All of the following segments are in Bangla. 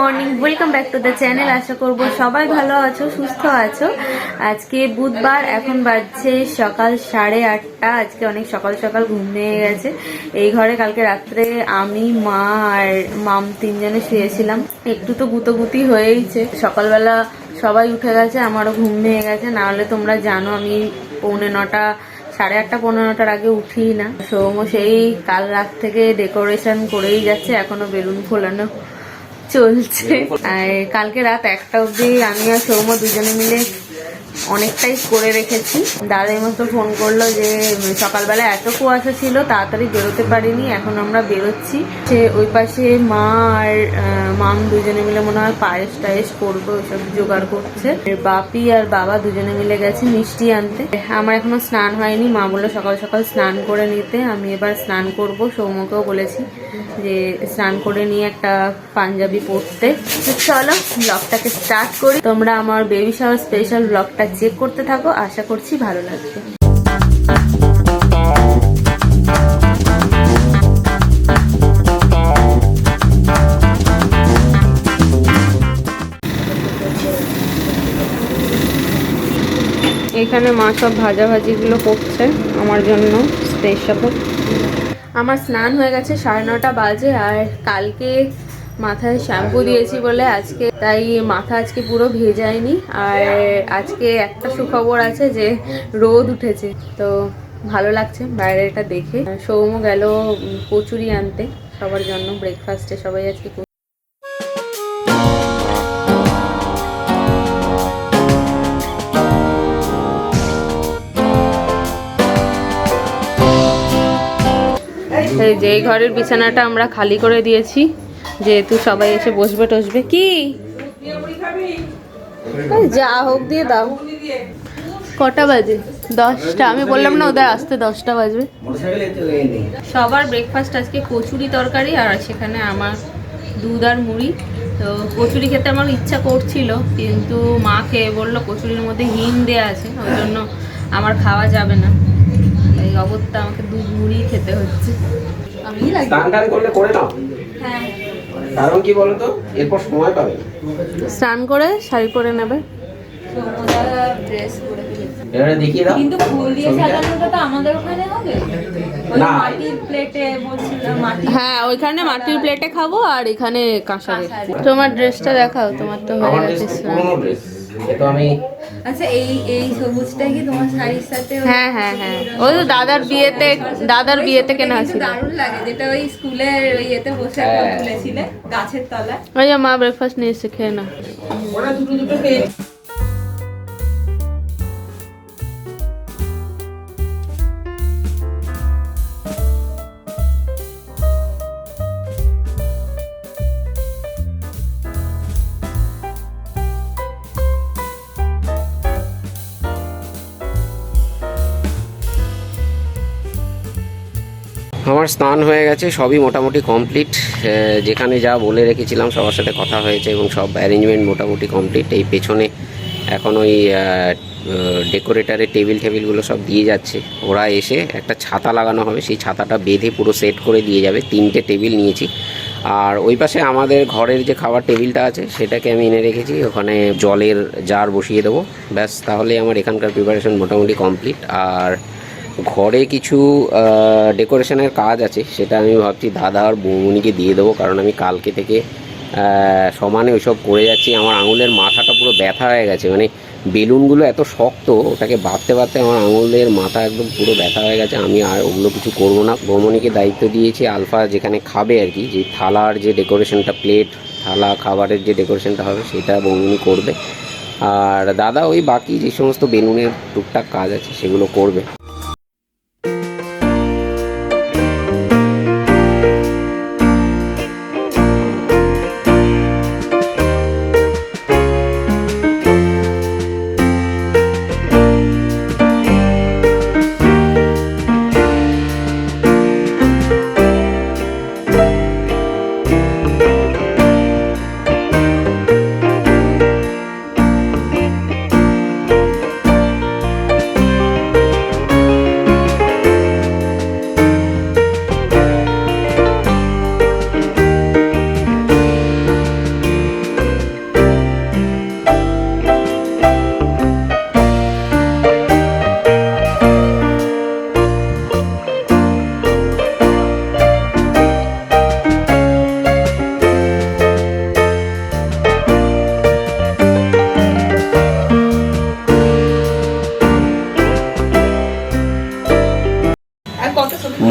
Morning, welcome back to the channel. আশা করব সবাই ভালো আছো, সুস্থ আছো। আজকে বুধবার, এখন বাজছে সকাল 8:30। আজকে অনেক সকাল সকাল ঘুম ভেঙে গেছে। এই ঘরে কালকে রাত্রে আমি, মা আর মাম তিনজনে শুয়েছিলাম। একটু তো গুতোগুতি হয়েইছে। সকালবেলা সবাই উঠে গেছে, আমারও ঘুম ভেঙে গেছে। নাহলে তোমরা জানো আমি 8:45 8:30 9:15 আগে উঠি না। সৌম সেই কাল রাত থেকে ডেকোরেশন করেই যাচ্ছে, এখনো বেলুন ফোলানো চলছে। আর কালকে রাত 1টা অবধি আমি আর সৌম দুজনে মিলে অনেকটাই করে রেখেছি। দাদা এইমাত্র ফোন করলো যে সকালবেলা এত কুয়াশা ছিল, তাড়াতাড়ি বেরোতে পারিনি, এখন আমরা বেরোচ্ছি। সে ওই পাশে মা আর মাম দুজনে মিলে মনে হয় পায়েস টায়েস করবো, ওইসব জোগাড় করছে। বাপি আর বাবা দুজনে মিলে গেছে মিষ্টি আনতে। আমার এখনো স্নান হয়নি, মা বললো সকাল সকাল স্নান করে নিতে। আমি এবার স্নান করব, সৌম্যকেও বলেছি যে স্নান করে নিয়ে একটা পাঞ্জাবি পরতে। চলো ব্লগটাকে স্টার্ট করি। তোমরা আমার বেবি শাওয়ার স্পেশাল ব্লগটা চেক করতে থাকো, আশা করছি ভালো লাগবে। এখানে মা সব ভাজাভাজিগুলো করছে আমার জন্য স্পেশাল। আমার স্নান হয়ে গেছে, 9:30 বাজে। আর কালকে মাথায় শ্যাম্পু দিয়েছি বলে আজকে তাই মাথা আজকে পুরো ভেজায়নি। আর আজকে একটা সুখবর আছে যে রোদ উঠেছে, তো ভালো লাগছে বাইরেটা দেখে। সৌম গেল কচুরি আনতে সবার জন্য ব্রেকফাস্টে। সবাই আজকে যে ঘরের বিছানাটা আমরা খালি করে দিয়েছি, যেহেতু সবাই এসে বসবে টসবে। কি যা হোক দিয়ে দাও। কটা বাজে? 10টা। আমি বললাম না ওদের আসতে 10টা বাজবে। সবার ব্রেকফাস্ট আজকে কচুরি তরকারি, আর সেখানে আমার দুধ আর মুড়ি। তো কচুরি খেতে আমার ইচ্ছা করছিল, কিন্তু মা খেয়ে বললো কচুরির মধ্যে হিং দেওয়া আছে, ওই জন্য আমার খাওয়া যাবে না। এই অবস্থা, আমাকে দুধ মুড়ি খেতে হচ্ছে। হ্যাঁ, কারণ কি বলতো, এরপর সময় পাবে। স্নান করে শাড়ি পরে নেবে। কিন্তু ফুল দিয়ে সাজানোটা তো আমাদের ওখানে হবে। ওই মাটির প্লেটে বলছিলাম, হ্যাঁ ওইখানে মাটির প্লেটে খাবো, আর এখানে কাঁসারে। তোমার ড্রেসটা দেখাও, তোমার তো হয়ে গেছে স্নান। আচ্ছা এই সবুজটা কি তোমার শাড়ির সাথে? হ্যাঁ হ্যাঁ হ্যাঁ, ওই তো দাদার বিয়েতে কেনা ছিল। দারুণ লাগে, যেটা ওই স্কুলের ওই এতে বসে তুলেছিলে গাছের তলায়। ওই মা ব্রেকফাস্ট নিয়ে এসে খেয়ে না। আমার স্নান হয়ে গেছে, সবই মোটামুটি কমপ্লিট। যেখানে যা বলে রেখেছিলাম সবার সাথে কথা হয়েছে এবং সব অ্যারেঞ্জমেন্ট মোটামুটি কমপ্লিট। এই পেছনে এখন ওই ডেকোরেটারের টেবিলগুলো সব দিয়ে যাচ্ছে। ওরা এসে একটা ছাতা লাগানো হবে, সেই ছাতাটা বেঁধে পুরো সেট করে দিয়ে যাবে। 3টে টেবিল নিয়েছি। আর ওই পাশে আমাদের ঘরের যে খাবার টেবিলটা আছে সেটাকে আমি এনে রেখেছি, ওখানে জলের জার বসিয়ে দেবো। ব্যাস, তাহলে আমার এখানকার প্রিপারেশন মোটামুটি কমপ্লিট। আর ঘরে কিছু ডেকোরেশনের কাজ আছে, সেটা আমি ভাবছি দাদা আর বৌমনিকে দিয়ে দেবো, কারণ আমি কালকে থেকে সমানে ওইসব করে যাচ্ছি। আমার আঙুলের মাথাটা পুরো ব্যথা হয়ে গেছে, মানে বেলুনগুলো এত শক্ত, ওটাকে বাঁধতে বাঁধতে আমার আঙুলের মাথা একদম পুরো ব্যথা হয়ে গেছে। আমি আর ওগুলো কিছু করবো না। বৌমনিকে দায়িত্ব দিয়েছি আলফা যেখানে খাবে আর কি, যে থালার যে ডেকোরেশনটা, প্লেট থালা খাবারের যে ডেকোরেশনটা হবে সেটা বৌমনি করবে। আর দাদা ওই বাকি যে সমস্ত বেলুনের টুকটাক কাজ আছে সেগুলো করবে।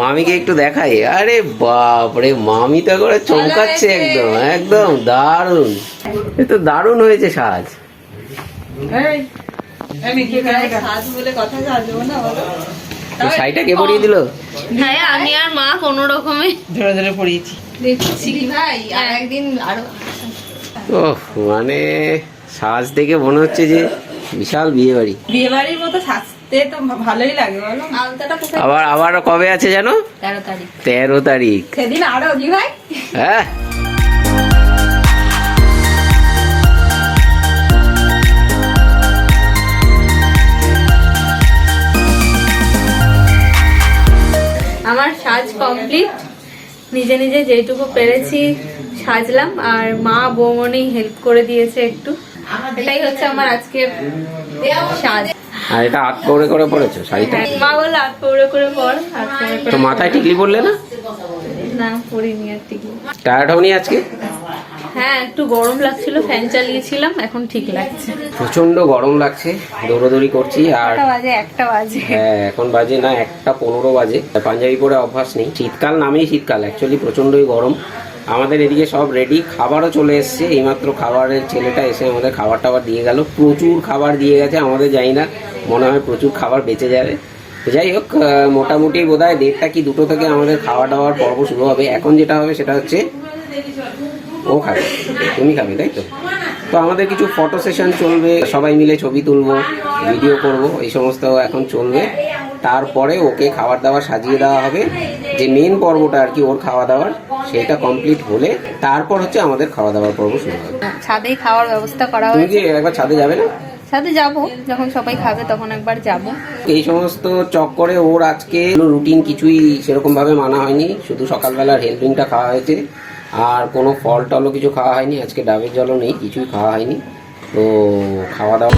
মামিকে একটু দেখাই। আরে বাপরে, মামি তো করে চমকাচ্ছে একদম একদম দারুণ। এ তো দারুণ হয়েছে সাজ। শাড়িটা কে পরিয়ে দিল? হ্যাঁ আমি আর মা কোনো রকমে ধরে ধরে পড়িয়েছি। দেখছি ভাই আর একদিন আরো। ওহ, মানে সাজ দেখে মনে হচ্ছে যে বিশাল বিয়ে বাড়ি। বিয়ে বাড়ির মতো সাজতে তো ভালোই লাগে বলো। আলতাটা কোথায়? আবার কবে আছে জানো? 13 তারিখ। 13 তারিখ। সেদিন আরো জি ভাই। হ্যাঁ, আমার সাজ কমপ্লিট, নিজে নিজে যেটুকু পেরেছি সাজলাম, আর মা বৌমনি হেল্প করে দিয়েছে একটু। এটাই হচ্ছে আমার আজকের সাজ। আর এটা হাত করে পড়েছো শাড়িটা? মা বললো হাত পৌড়ে করে পর, হাত পৌড়ে তো করে। মাথায় টিকলি পড়লে না? না পরিনি আর ঠিক। টায়ার্ড হওনি আজকে? হ্যাঁ একটু গরম লাগছিল, ফ্যান চালিয়েছিলাম, এখন ঠিক লাগছে। প্রচন্ড গরম লাগছে, দৌড়াদৌড়ি করছি। আর একটা বাজে হ্যাঁ, এখন বাজে না 1:15 বাজে। পাঞ্জাবি পরে অভ্যাস নেই। শীতকাল নামেই শীতকাল, অ্যাকচুয়ালি প্রচন্ডই গরম। আমাদের এদিকে সব রেডি, খাবারও চলে এসছে। এইমাত্র খাবারের ছেলেটা এসে আমাদের খাবার টাবার দিয়ে গেল। প্রচুর খাবার দিয়ে গেছে, আমাদের জানি না, মনে হয় প্রচুর খাবার বেঁচে যাবে। যাই হোক, মোটামুটি বোধহয় 1:30 কি 2টো থেকে আমাদের খাওয়া দাওয়ার পর্ব শুরু হবে। এখন যেটা হবে সেটা হচ্ছে ও খাবে, তুমি খাবে, তাই তো? তো আমাদের কিছু ফটো সেশন চলবে, সবাই মিলে ছবি তুলবো, ভিডিও করব, এই সমস্ত এখন চলবে। তারপরে ওকে খাবার দাবার সাজিয়ে দেওয়া হবে। যে মেন পর্বটা আর কি ওর খাওয়া দাওয়ার, সেটা কমপ্লিট হলে তারপর হচ্ছে আমাদের খাওয়া দাওয়ার পর্ব শুরু হবে। ছাদেই খাওয়ার ব্যবস্থা করা তুমি কি হয়েছে। একবার ছাদে যাবে না? ছাদে যাব, যখন সবাই খাবে তখন একবার যাব। এই সমস্ত চক্করে ওর আজকে রুটিন কিছুই সেরকম ভাবে মানা হয়নি। শুধু সকালবেলার হেলড্রিঙ্কটা খাওয়া হয়েছে, আর কোনো ফল টলও কিছু খাওয়া হয়নি। আজকে ডাবের জলও নেই, কিছুই খাওয়া হয়নি। তো খাওয়া দাওয়া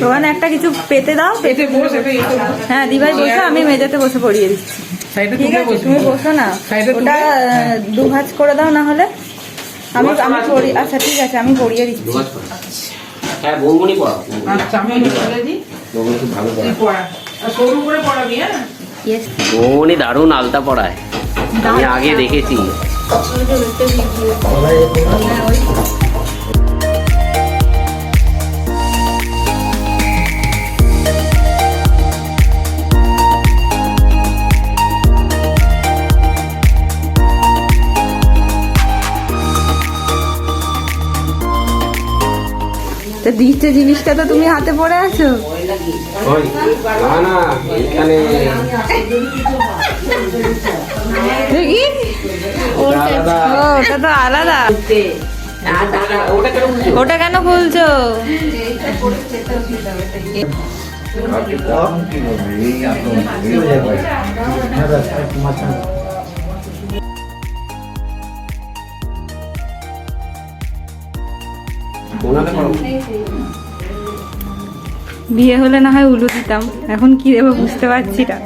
ওখানে একটা কিছু পেতে দাও, পেতে বসে। হ্যাঁ দিভাই বসো, আমি মেঝেতে বসে পড়িয়ে দিচ্ছি। ঠিক আছে তুমি বসো না, ওটা 2 ভাঁজ করে দাও, না হলে আমি পড়ি। আচ্ছা ঠিক আছে, আমি পড়িয়ে দিচ্ছি। হ্যাঁ, বৌমনি পড়াও। আচ্ছা আমি বলে দিই, বৌমনি খুব ভালো পড়ায়। পড়া সরু করে পড়াবি। হ্যাঁ ইয়েস। বৌমনি দারুণ আলতা পড়ায়, আমি আগে দেখেছি। তো দিচ্ছে জিনিসটা তো তুমি হাতে পড়ে আছো। ওই, না না, এইখানে দেখি আলাদা। ও ওটা তো আলাদা। ওটা কেন খুলছো? ওনাকে পড়াও। বিয়ে হলে না হয় উলু দিতাম, এখন কি দেবো বুঝতে পারছি না।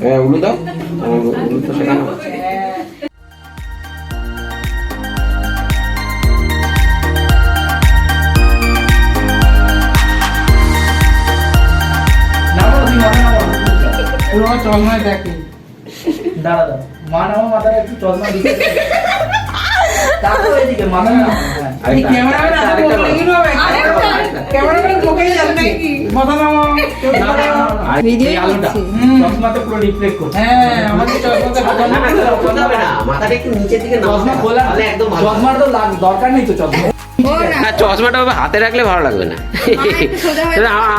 হ্যাঁ, উলু দাও। উলু তো শেখানো। চলমায় দেখে দাঁড়া মা নামা মাথায় একটু চলমা দিতে মাথাটা একটু নিচের দিকে দরকার নেই তো চশমা। না চশমাটা বাবা হাতে রাখলে ভালো লাগবে না।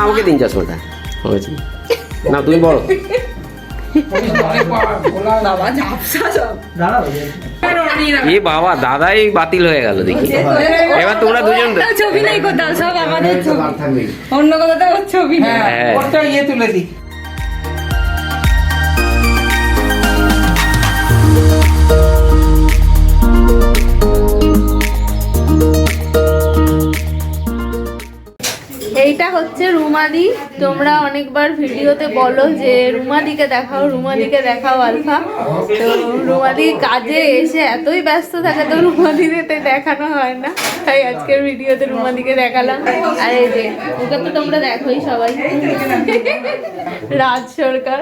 আমাকে দিন চশমাটা হয়েছে না তুমি বড়। এ বাবা দাদাই বাতিল হয়ে গেল দেখি। এবার তোমরা দুজন ছবি নেই কোথাও, সব আমাদের ছবি, অন্য কোথাও ওর ছবি নেই। হ্যাঁ। ওটা ইয়ে তুলে দিই। এইটা হচ্ছে রুমাদি। তোমরা অনেকবার ভিডিওতে বলো যে রুমাদিকে দেখাও, রুমাদিকে দেখাও আলফা। তো রুমাদি কাজে এসে এতই ব্যস্ত থাকে তো রুমাদিকে দেখানো হয় না, তাই আজকের ভিডিওতে রুমাদিকে দেখালাম। আর এই যে ওকে তো তোমরা দেখোই সবাই, রাজ সরকার।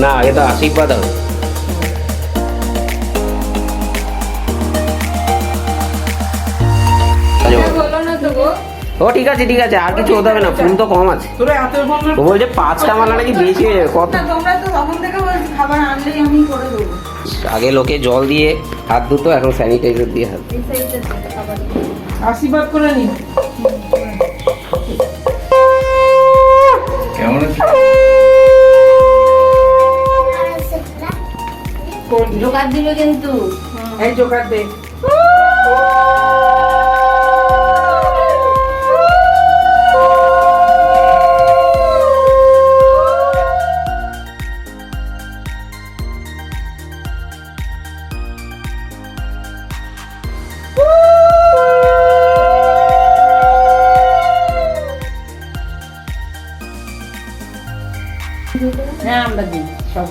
না এটা আশীর্বাদ হবে। ও ঠিক আছে ঠিক আছে, আর কিছু হতে হবে না, ফুল তো কম আছে। ও বলছে 5টা মালা নাকি বেশি হয়ে যাবে। কত তোমরা তো তখন থেকে বলছি খাবার আনলেই আমি করে দেবো। আগে লোকে জল দিয়ে হাত ধুতো, এখন স্যানিটাইজার দিয়ে হাত। আশীর্বাদ করে নি। কেমন আছে? জোগাড় দিল কিন্তু এই জোগাড় দে। হ্যাঁ আমরা দিই সব।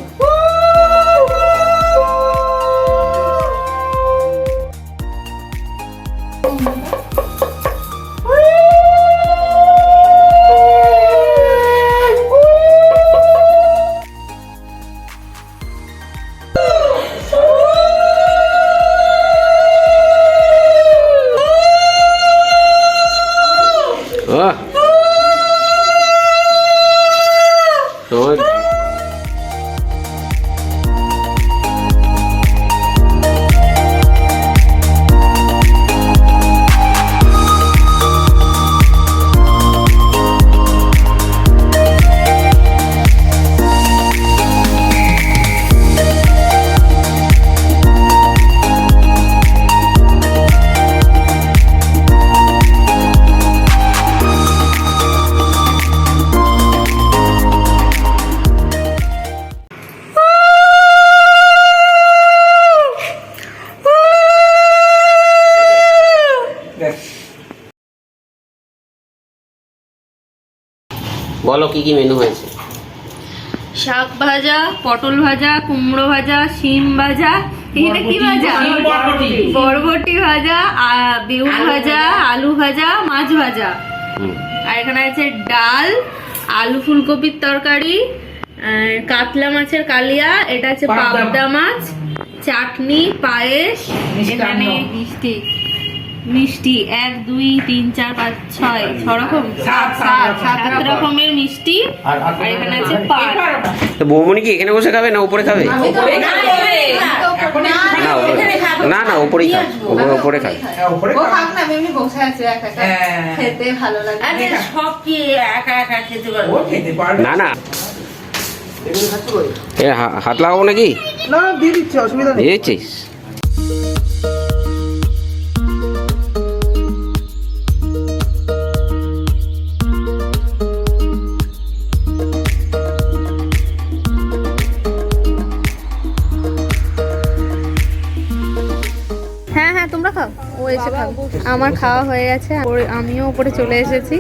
বলো কি কি মেনু হয়েছে? শাক ভাজা, পটল ভাজা, কুমড়ো ভাজা, শিম ভাজা, এটা কি ভাজা? বরবটি ভাজা, বেগুন ভাজা, আলু ভাজা, মাছ ভাজা। আর এখানে আছে ডাল, আলু ফুলকপির তরকারি, কাতলা মাছের কালিয়া, এটা আছে পাবদা মাছ, চাটনি, পায়েস, এখানে মিষ্টি 1 2 3 4 5 6 রকম, 7 রকমের মিষ্টি। আর এখানে আছে পান। তো বৌমনি কি এখানে বসে খাবে না উপরে খাবে? না না না উপরেই খাবে, উপরে খাবে। ও খাক না, আমি বসে আছি একা একা, খেতে ভালো লাগে। আরে সব কি একা একা খেতে পারবে? ও খেতে পারবে না না এ হাত লাগাবো নাকি? না দিয়ে দিচ্ছি, অসুবিধা নেই। দিয়েছিস? হ্যাঁ হ্যাঁ তোমরা খাও, ও এসে খাও। আমার খাওয়া হয়ে গেছে, আমিও উপরে চলে এসেছি।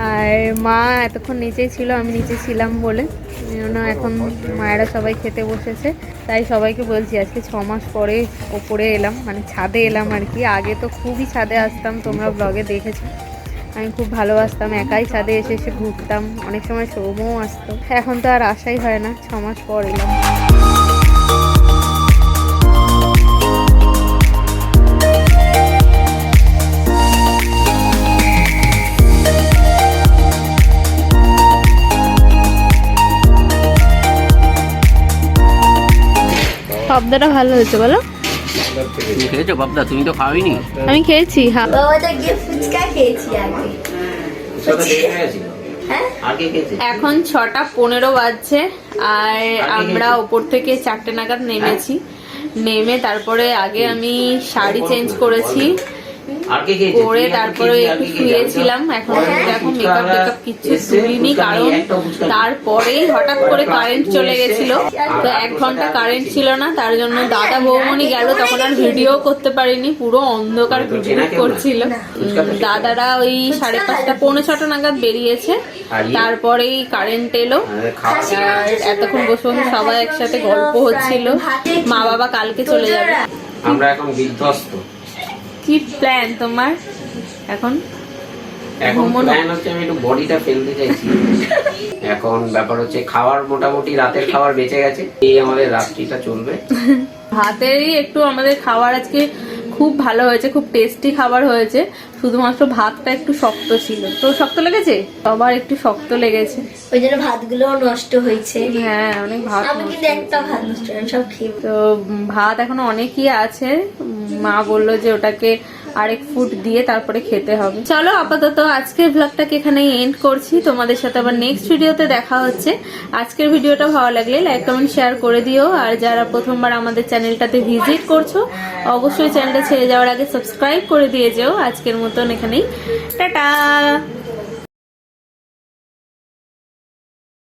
আর মা এতক্ষণ নিচেই ছিল, আমি নিচে ছিলাম বলে এই জন্য এখন মায়েরা সবাই খেতে বসেছে। তাই সবাইকে বলছি আজকে 6 মাস পরে ওপরে এলাম, মানে ছাদে এলাম আর কি। আগে তো খুবই ছাদে আসতাম, তোমরা ব্লগে দেখেছো। আমি খুব ভালোবাসতাম, একাই ছাদে এসে এসে ঘুরতাম, অনেক সময় সৌমও আসতো। এখন তো আর আসাই হয় না, 6 মাস পর এলাম। শব্দটা ভালো হয়েছে বলো? তুমি খেয়েছো বাবদা? তুমি তো খাওয়াইনি। আমি খেয়েছি। হ্যাঁ, ফুচকা খেয়েছি আগে। এখন 6:15 বাজছে আর আমরা ওপর থেকে 4টে নাগাদ নেমেছি। নেমে তারপরে আগে আমি শাড়ি চেঞ্জ করেছি, করে তারপরে একটু শুয়েছিলাম। এখন মেকআপ টেকআপ কিচ্ছু তুলিনি, কারণ তারপরেই হঠাৎ করে কারেন্ট চলে গেছিল। তো 1 ঘন্টা কারেন্ট ছিল না, তার জন্য দাদা বৌমনি গেল, তখন আর ভিডিও করতে পারিনি, পুরো অন্ধকার ভিডিও করছিল। দাদারা ওই 5:30 পৌনে 6টা নাগাদ বেরিয়েছে, তারপরেই কারেন্ট এলো। আর এতক্ষণ বসে বসে সবাই একসাথে গল্প হচ্ছিল। মা বাবা কালকে চলে যাবে। আমরা এখন বিধ্বস্ত। কি প্ল্যান তোমার এখন? এখন প্ল্যান হচ্ছে আমি একটু বডিটা ফেলতে চাইছি। এখন ব্যাপার হচ্ছে খাওয়ার, মোটামুটি রাতের খাবার বেঁচে গেছে, এই আমাদের রাত্রিটা চলবে। ভাতেরই একটু আমাদের খাবার আজকে খুব ভালো হয়েছে, খুব টেস্টি খাবার হয়েছে। শুধুমাত্র ভাতটা একটু শক্ত ছিল। তো শক্ত লেগেছে? সবার একটু শক্ত লেগেছে, ওই জন্য ভাতগুলো নষ্ট হয়েছে। হ্যাঁ, অনেক ভাত আমি কিন্তু একটা ভাত নষ্ট হয়নি, সব খেয়ে। তো ভাত এখনো অনেকই আছে। মা বললো যে ওটাকে আরেক ফুট দিয়ে তারপরে খেতে হবে। চলো আপাতত আজকের ব্লগটাকে এখানেই এন্ড করছি। তোমাদের সাথে আবার নেক্সট ভিডিওতে দেখা হচ্ছে। আজকের ভিডিওটা ভালো লাগলে লাইক কমেন্ট শেয়ার করে দিও। আর যারা প্রথমবার আমাদের চ্যানেলটাতে ভিজিট করছো, অবশ্যই চ্যানেলটা ছেড়ে যাওয়ার আগে সাবস্ক্রাইব করে দিয়ে যেও। আজকের মতন এখানেই টাটা।